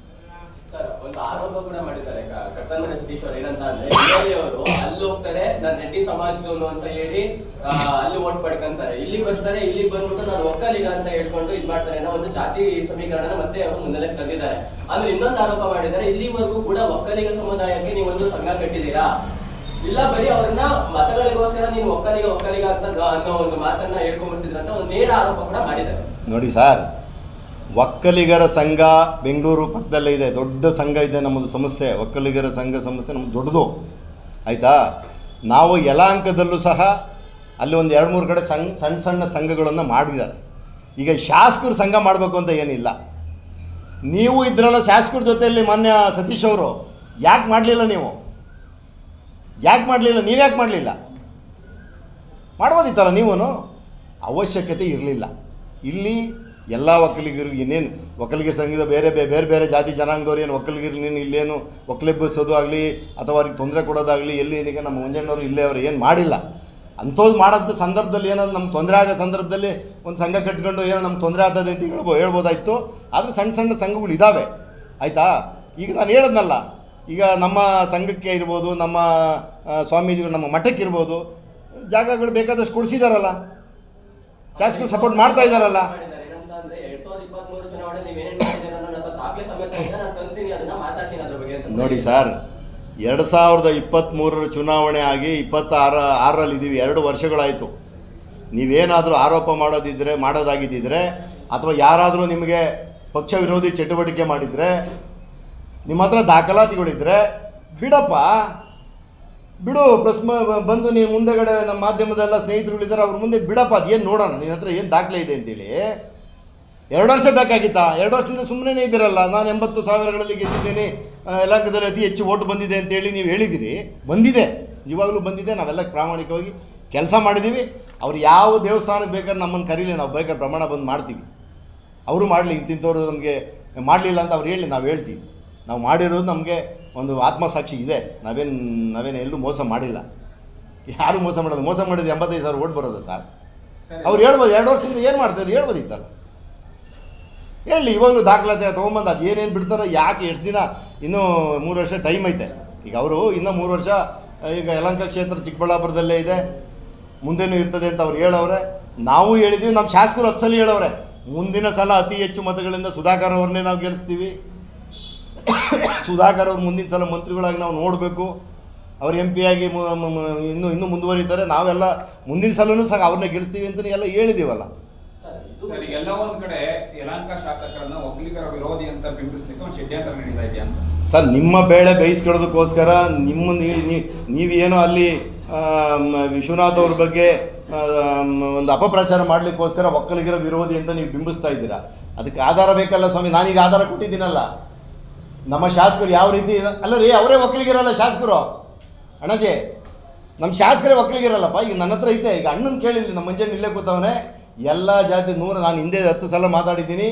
ಸರ್, ಒಂದು ಆರೋಪ ಕೂಡ ಮಾಡಿದ್ದಾರೆ ಕಟ್ಟಂದ್ರ ಸತೀಶ್ ಅವರು. ಏನಂತ ಅಂದ್ರೆ ಅವರು ಅಲ್ಲಿ ಹೋಗ್ತಾರೆ, ನಾನು ರೆಡ್ಡಿ ಸಮಾಜದವನು ಅಂತ ಹೇಳಿ ಅಲ್ಲಿ ಓಟ್ ಪಡ್ಕೊಂತಾರೆ, ಇಲ್ಲಿ ಬರ್ತಾರೆ, ಇಲ್ಲಿ ಬಂದ್ಬಿಟ್ಟು ನಾನು ಒಕ್ಕಲಿಗ ಅಂತ ಹೇಳ್ಕೊಂಡು ಇದ್ ಮಾಡ್ತಾರೆ ಅನ್ನೋ ಒಂದು ಜಾತಿ ಸಮೀಕರಣ ಮತ್ತೆ ಅವರು ಮುನ್ನೆಲೆಗೆ ತಂದಿದ್ದಾರೆ. ಆಮೇಲೆ ಇನ್ನೊಂದು ಆರೋಪ ಮಾಡಿದ್ದಾರೆ, ಇಲ್ಲಿವರೆಗೂ ಕೂಡ ಒಕ್ಕಲಿಗ ಸಮುದಾಯಕ್ಕೆ ನೀವು ಒಂದು ಸಂಘ ಕಟ್ಟಿದ್ದೀರಾ, ಇಲ್ಲ ಬರೀ ಅವ್ರನ್ನ ಮತಗಳಿಗೋಸ್ಕರ ನೀನು ಒಕ್ಕಲಿಗ ಅಂತ ಅನ್ನೋ ಒಂದು ಮಾತನ್ನ ಹೇಳ್ಕೊಂಡ್ಬಿಡ್ತಿದ್ರ ಅಂತ ಒಂದು ನೇರ ಆರೋಪ ಕೂಡ ಮಾಡಿದ್ದಾರೆ. ನೋಡಿ ಸರ್, ಒಕ್ಕಲಿಗರ ಸಂಘ ಬೆಂಗಳೂರು ಪಕ್ಕದಲ್ಲೇ ಇದೆ, ದೊಡ್ಡ ಸಂಘ ಇದೆ ನಮ್ಮದು ಸಂಸ್ಥೆ. ಒಕ್ಕಲಿಗರ ಸಂಸ್ಥೆ ನಮ್ಮದು ದೊಡ್ಡದು. ಆಯಿತಾ? ನಾವು ಯಲಹಂಕದಲ್ಲೂ ಸಹ ಅಲ್ಲಿ ಒಂದು 2-3 ಕಡೆ ಸಣ್ಣ ಸಂಘಗಳನ್ನು ಮಾಡಿದ್ದಾರೆ. ಈಗ ಶಾಸಕರು ಸಂಘ ಮಾಡಬೇಕು ಅಂತ ಏನಿಲ್ಲ. ನೀವು ಇದ್ರಲ್ಲ ಶಾಸಕರ ಜೊತೆಯಲ್ಲಿ ಮಾನ್ಯ ಸತೀಶ್ ಅವರು ಯಾಕೆ ಮಾಡಲಿಲ್ಲ? ನೀವ್ಯಾಕೆ ಮಾಡಲಿಲ್ಲ? ಮಾಡ್ಬೋದಿತ್ತಲ್ಲ ನೀವೂ. ಅವಶ್ಯಕತೆ ಇರಲಿಲ್ಲ. ಇಲ್ಲಿ ಎಲ್ಲ ಒಕ್ಕಲಿಗರು ಇನ್ನೇನು ಒಕ್ಕಲಿಗರ ಸಂಘದ ಬೇರೆ ಜಾತಿ ಜನಾಂಗದವ್ರು ಏನು ಒಕ್ಕಲಿಗರು ಇಲ್ಲೇನು ಒಕ್ಕಲೆಬ್ಬಿಸೋದು ಆಗಲಿ ಅಥವಾ ಅವ್ರಿಗೆ ತೊಂದರೆ ಕೊಡೋದಾಗಲಿ ಎಲ್ಲಿ ಏನೀಗ ನಮ್ಮ ಮುಂಜಾನೆಯವರು ಇಲ್ಲೇ ಅವರು ಏನು ಮಾಡಿಲ್ಲ. ಅಂಥದ್ದು ಮಾಡೋಂಥ ಸಂದರ್ಭದಲ್ಲಿ ಏನಾದ್ರು ನಮ್ಗೆ ತೊಂದರೆ ಆಗೋ ಸಂದರ್ಭದಲ್ಲಿ ಒಂದು ಸಂಘ ಕಟ್ಕೊಂಡು ಏನೋ ನಮ್ಗೆ ತೊಂದರೆ ಆಗ್ತದೆ ಅಂತ ಹೇಳ್ಬೋದಾಯಿತು. ಆದರೆ ಸಣ್ಣ ಸಂಘಗಳು ಇದ್ದಾವೆ. ಆಯಿತಾ? ಈಗ ನಾನು ಹೇಳೋದ್ನಲ್ಲ, ಈಗ ನಮ್ಮ ಸಂಘಕ್ಕೆ ಇರ್ಬೋದು, ನಮ್ಮ ಸ್ವಾಮೀಜಿಗಳು, ನಮ್ಮ ಮಠಕ್ಕೆ ಇರ್ಬೋದು, ಜಾಗಗಳು ಬೇಕಾದಷ್ಟು ಕೊಡಿಸಿದಾರಲ್ಲ, ಶಾಸಕರು ಸಪೋರ್ಟ್ ಮಾಡ್ತಾ ಇದ್ದಾರಲ್ಲ. ಮಾಡಿದ್ದಾರೆ ಏನಂತ ಅಂದ್ರೆ 2023 ಚುನಾವಣೆ ನೀವೇನೇನ್ ಮಾಡಿದ್ದೀರ ಅನ್ನೋ ದಾಖಲೆ ಸಮೇತ ಇದೆ, ನಾನು ತಂತೀನಿ, ಅದನ್ನ ಮಾತಾಡ್ತೀನಿ ಅದ್ರ ಬಗ್ಗೆ ಅಂತ. ನೋಡಿ ಸರ್, 2023 ಚುನಾವಣೆ ಆಗಿ 26ರಲ್ಲಿ ಇದ್ದೀವಿ, 2 ವರ್ಷಗಳಾಯಿತು. ನೀವೇನಾದರೂ ಆರೋಪ ಮಾಡೋದಾಗಿದ್ದಿದ್ರೆ ಅಥವಾ ಯಾರಾದರೂ ನಿಮಗೆ ಪಕ್ಷ ವಿರೋಧಿ ಚಟುವಟಿಕೆ ಮಾಡಿದರೆ, ನಿಮ್ಮ ಹತ್ರ ದಾಖಲಾತಿಗಳಿದ್ದರೆ ಬಿಡಪ್ಪ, ಬಿಡು. ಬಂದು ನೀವು ಮುಂದೆಗಡೆ ನಮ್ಮ ಮಾಧ್ಯಮದೆಲ್ಲ ಸ್ನೇಹಿತರುಗಳಿದ್ದಾರೆ, ಅವ್ರ ಮುಂದೆ ಬಿಡಪ್ಪ, ಅದೇನು ನೋಡೋಣ, ನಿನ್ನ ಹತ್ರ ಏನು ದಾಖಲೆ ಇದೆ ಅಂತೇಳಿ. 2 ವರ್ಷ ಬೇಕಾಗಿತ್ತಾ? 2 ವರ್ಷದಿಂದ ಸುಮ್ಮನೆ ಇದ್ದೀರಲ್ಲ. ನಾನು 80,000ಗಳಲ್ಲಿ ಗೆದ್ದಿದ್ದೀನಿ, ಯಲಹಂಕದಲ್ಲಿ ಅತಿ ಹೆಚ್ಚು ಓಟ್ ಬಂದಿದೆ ಅಂತೇಳಿ ನೀವು ಹೇಳಿದ್ದೀರಿ. ಬಂದಿದೆ, ಇವಾಗಲೂ ಬಂದಿದೆ. ನಾವೆಲ್ಲ ಪ್ರಾಮಾಣಿಕವಾಗಿ ಕೆಲಸ ಮಾಡಿದ್ದೀವಿ. ಅವ್ರು ಯಾವ ದೇವಸ್ಥಾನಕ್ಕೆ ಬೇಕಾದ್ರೆ ನಮ್ಮನ್ನು ಕರೀಲಿ, ನಾವು ಬೇಕಾದ್ರೆ ಪ್ರಮಾಣ ಬಂದು ಮಾಡ್ತೀವಿ. ಅವರು ಮಾಡಲಿ, ಇಂತಿಂಥವ್ರು ನಮಗೆ ಮಾಡಲಿಲ್ಲ ಅಂತ ಅವ್ರು ಹೇಳಿ, ನಾವು ಹೇಳ್ತೀವಿ. ನಾವು ಮಾಡಿರೋದು ನಮಗೆ ಒಂದು ಆತ್ಮಸಾಕ್ಷಿ ಇದೆ. ನಾವೇನು ಎಲ್ಲೂ ಮೋಸ ಮಾಡಿಲ್ಲ, ಯಾರೂ ಮೋಸ ಮಾಡೋದು. ಮೋಸ ಮಾಡಿದ್ರೆ 85,000 ಓಟ್ ಬರೋದು ಸರ್. ಅವ್ರು ಹೇಳ್ಬೋದು 2 ವರ್ಷದಿಂದ ಏನು ಮಾಡ್ತಾರೆ ಹೇಳ್ಬೋದಿತ್ತಲ್ಲ, ಹೇಳಿ. ಇವಾಗಲೂ ದಾಖಲಾತಿ ತೊಗೊಂಬಂದು ಅದು ಏನೇನು ಬಿಡ್ತಾರೋ, ಯಾಕೆ ಎಷ್ಟು ದಿನ, ಇನ್ನೂ 3 ವರ್ಷ ಟೈಮ್ ಐತೆ. ಈಗ ಅವರು ಇನ್ನೂ 3 ವರ್ಷ, ಈಗ ಯಲಹಂಕ ಕ್ಷೇತ್ರ ಚಿಕ್ಕಬಳ್ಳಾಪುರದಲ್ಲೇ ಇದೆ, ಮುಂದೆನೂ ಇರ್ತದೆ ಅಂತ ಅವ್ರು ಹೇಳವ್ರೆ. ನಾವು ಹೇಳಿದ್ದೀವಿ, ನಮ್ಮ ಶಾಸಕರು 10 ಸಲ ಹೇಳವ್ರೆ, ಮುಂದಿನ ಸಲ ಅತಿ ಹೆಚ್ಚು ಮತಗಳಿಂದ ಸುಧಾಕರ್ ಅವ್ರನ್ನೇ ನಾವು ಗೆಲ್ಲಿಸ್ತೀವಿ. ಸುಧಾಕರ್ ಅವ್ರು ಮುಂದಿನ ಸಲ ಮಂತ್ರಿಗಳಾಗಿ ನಾವು ನೋಡಬೇಕು. ಅವ್ರು MP ಆಗಿ ಇನ್ನೂ ಮುಂದುವರಿತಾರೆ. ನಾವೆಲ್ಲ ಮುಂದಿನ ಸಲನೂ ಸಹ ಅವ್ರನ್ನೇ ಗೆಲ್ಲಿಸ್ತೀವಿ ಅಂತ ಎಲ್ಲ ಹೇಳಿದ್ದೀವಲ್ಲ. ಸರ್, ಎಲ್ಲ ಒಂದ್ ಕಡೆ ಯಲಹಂಕ ಶಾಸಕರನ್ನ ಒಕ್ಕಲಿಗರ ವಿರೋಧಿ ಅಂತ ಬಿಂಬಿಸ್ಲಿಕ್ಕೆ ಒಂದು ಷಡ್ಯಂತ್ರ ನಡೀತಾ ಇದೆಯಾ ಅಂತ. ಸರ್, ನಿಮ್ಮ ಬೇಳೆ ಬೇಯಿಸ್ಕೊಳ್ಳೋದಕ್ಕೋಸ್ಕರ ನೀವೇನೋ ಅಲ್ಲಿ ವಿಶ್ವನಾಥ್ ಅವ್ರ ಬಗ್ಗೆ ಒಂದು ಅಪಪ್ರಚಾರ ಮಾಡಲಿಕ್ಕೋಸ್ಕರ ಒಕ್ಕಲಿಗರ ವಿರೋಧಿ ಅಂತ ನೀವು ಬಿಂಬಿಸ್ತಾ ಇದ್ದೀರಾ. ಅದಕ್ಕೆ ಆಧಾರ ಬೇಕಲ್ಲ ಸ್ವಾಮಿ. ನಾನೀಗ ಆಧಾರ ಕೊಟ್ಟಿದ್ದೀನಲ್ಲ. ನಮ್ಮ ಶಾಸಕರು ಯಾವ ರೀತಿ ಅಲ್ಲ ರೀ, ಅವರೇ ಒಕ್ಕಲಿಗರಲ್ಲ ಶಾಸಕರು. ಅಣ್ಣಜಿ, ನಮ್ಮ ಶಾಸಕರೇ ಒಕ್ಕಲಿಗರಲ್ಲಪ್ಪ. ಈಗ ನನ್ನ ಹತ್ರ ಐತೆ, ಈಗ ಅಣ್ಣನ ಕೇಳಿಲ್ಲ, ನಮ್ಮ ಮಂಜಣ್ಣ ಇಲ್ಲೇ ಕೂತವನೇ. ಎಲ್ಲ ಜಾತಿ ನಾನು ಹಿಂದೆ 10 ಸಲ ಮಾತಾಡಿದ್ದೀನಿ.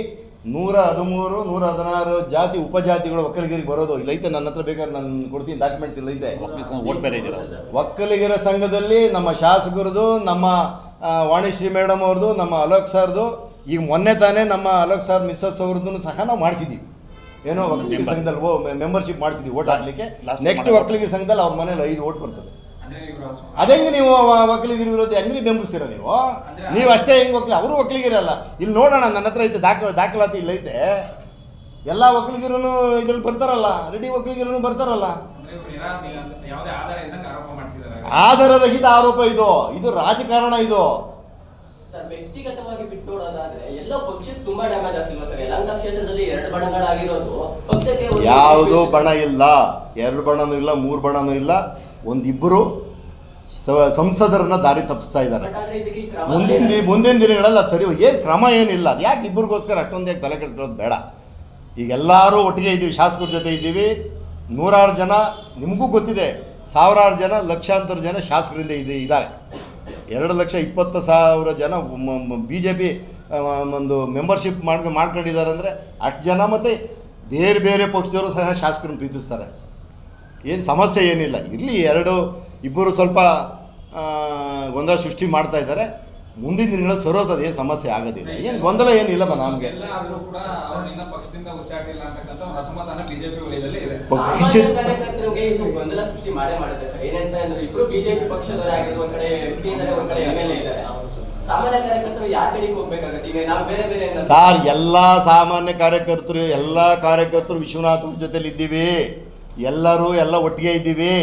113, 116 ಜಾತಿ ಉಪಜಾತಿಗಳು ಒಕ್ಕಲಿಗರಿಗೆ ಬರೋದು ಇಲ್ಲೈತೆ. ನನ್ನ ಹತ್ರ ಬೇಕಾದ್ರೆ ನಾನು ಕೊಡ್ತೀನಿ, ಡಾಕ್ಯುಮೆಂಟ್ಸ್ ಇಲ್ಲೈತೆ. ಓಟ್ ಬೇರೆ ಇದೆಯಲ್ಲ. ಒಕ್ಕಲಿಗರ ಸಂಘದಲ್ಲಿ ನಮ್ಮ ಶಾಸಕರದು, ನಮ್ಮ ವಾಣಿಶ್ರೀ ಮೇಡಮ್ ಅವ್ರದ್ದು, ನಮ್ಮ ಅಲೋಕ್ ಸರ್ದು, ಈಗ ಮೊನ್ನೆ ತಾನೇ ನಮ್ಮ ಅಲೋಕ್ ಸರ್ ಮಿಸ್ಸಸ್ ಅವ್ರದ್ದು ಸಹ ನಾವು ಮಾಡಿಸಿದ್ದೀವಿ. ಏನೋ ಒಕ್ಕಲಿಗರ ಸಂಘದಲ್ಲಿ ಮೆಂಬರ್ಶಿಪ್ ಮಾಡಿಸಿದ್ದೀವಿ ಓಟ್ ಹಾಕ್ಲಿಕ್ಕೆ. ನೆಕ್ಸ್ಟ್ ಒಕ್ಕಲಿಗರ ಸಂಘದಲ್ಲಿ ಅವ್ರ ಮನೇಲಿ 5 ಓಟ್ ಬರ್ತದೆ. ಅದಂಗೆ ನೀವು ಒಕ್ಕಲಿಗರ ವಿರೋಧಿ ಹೆಂಗ್ರಿ ಬೆಂಬಿಸ್ತೀರ ನೀವು ಅಷ್ಟೇ ಹೆಂಗೆ ಅವರು ಒಕ್ಕಲಿಗರಲ್ಲ. ಇಲ್ಲಿ ನೋಡೋಣ, ನನ್ನ ಹತ್ರ ಐತೆ ದಾಖಲಾತಿ ಇಲ್ಲೈತೆ. ಎಲ್ಲ ಒಕ್ಕಲಿಗರೂ ಇದ್ರಲ್ಲಿ ಬರ್ತಾರಲ್ಲ, ರೆಡಿ ಒಕ್ಕಲಿಗರೂ ಬರ್ತಾರಲ್ಲ. ಆಧಾರರಹಿತ ಆರೋಪ ಇದು ರಾಜಕಾರಣ. ಇದು ಸರ್, ವ್ಯಕ್ತಿಗತವಾಗಿ ಬಿಟ್ಟು ನೋಡೋದಾದ್ರೆ ಎಲ್ಲ ಪಕ್ಷಕ್ಕೆ ತುಂಬಾ ಡ್ಯಾಮೇಜ್ ಆಗ್ತಿಲ್ವಾ ಸರ್? ಯಲಹಂಕ ಕ್ಷೇತ್ರದಲ್ಲಿ 2 ಬಣಗಳಾಗಿರೋದು ಪಕ್ಷಕ್ಕೆ ಯಾವುದೂ ಬಣ ಇಲ್ಲ, 2 ಬಣನೂ ಇಲ್ಲ, 3 ಬಣನೂ ಇಲ್ಲ. ಒಂದಿಬ್ಬರು ಸಂಸದರನ್ನ ದಾರಿ ತಪ್ಪಿಸ್ತಾ ಇದ್ದಾರೆ. ಮುಂದಿನ ದಿನಗಳಲ್ಲಿ ಅದು ಸರಿ, ಏನು ಕ್ರಮ ಏನಿಲ್ಲ. ಅದು ಯಾಕೆ ಇಬ್ಬರಿಗೋಸ್ಕರ ಅಷ್ಟೊಂದು ಯಾಕೆ ತಲೆ ಕೆಡಿಸ್ಕೊಳ್ಳೋದು ಬೇಡ. ಈಗ ಎಲ್ಲರೂ ಒಟ್ಟಿಗೆ ಇದ್ದೀವಿ, ಶಾಸಕರ ಜೊತೆ ಇದ್ದೀವಿ. 100 ಜನ, ನಿಮಗೂ ಗೊತ್ತಿದೆ, 1000 ಜನ, ಲಕ್ಷಾಂತರ ಜನ ಶಾಸಕರಿಂದ ಇದ್ದಾರೆ. 2,20,000 ಜನ BJP ಒಂದು ಮೆಂಬರ್ಶಿಪ್ ಮಾಡ್ಕೊಂಡಿದ್ದಾರೆ. ಅಂದರೆ ಅಷ್ಟು ಜನ ಮತ್ತು ಬೇರೆ ಬೇರೆ ಪಕ್ಷದವರು ಸಹ ಶಾಸಕರನ್ನು ಪ್ರೀತಿಸ್ತಾರೆ. ಏನು ಸಮಸ್ಯೆ ಏನಿಲ್ಲ. ಇರಲಿ, ಇಬ್ಬರು ಸ್ವಲ್ಪ ಗೊಂದಲ ಸೃಷ್ಟಿ ಮಾಡ್ತಾ ಇದ್ದಾರೆ. ಮುಂದಿನ ದಿನಗಳಲ್ಲಿ ಸರೋದದು ಏನು ಸಮಸ್ಯೆ ಆಗೋದಿಲ್ಲ. ಏನು ಗೊಂದಲ ಏನಿಲ್ಲಪ್ಪ ನಮಗೆ. ಕಾರ್ಯಕರ್ತರಿಗೆ ಇದು ಗೊಂದಲ ಸೃಷ್ಟಿ ಮಾಡುತ್ತೆ ಸರ್. ಏನಂತ ಅಂದ್ರೆ ಇಬ್ರು BJP ಪಕ್ಷದವರಾಗಿದ್ದು, ಒಂದ್ ಕಡೆ MP ಇದ್ದಾರೆ, ಒಂದ್ ಕಡೆ MLA ಇದ್ದಾರೆ. ಸಾಮಾನ್ಯ ಕಾರ್ಯಕರ್ತರು ಯಾವ ಕಡೆಗೆ ಹೋಗ್ಬೇಕಾಗತ್ತೆ? ಈಗ ನಾವು ಬೇರೆ ಬೇರೆ ಸಾರ್, ಎಲ್ಲ ಸಾಮಾನ್ಯ ಕಾರ್ಯಕರ್ತರು, ಎಲ್ಲ ಕಾರ್ಯಕರ್ತರು ವಿಶ್ವನಾಥ್ ಅವ್ರ ಜೊತೆಲಿ ಇದ್ದೀವಿ. ಎಲ್ಲರೂ ಎಲ್ಲ ಒಟ್ಟಿಗೆ ಇದ್ದೀವಿ.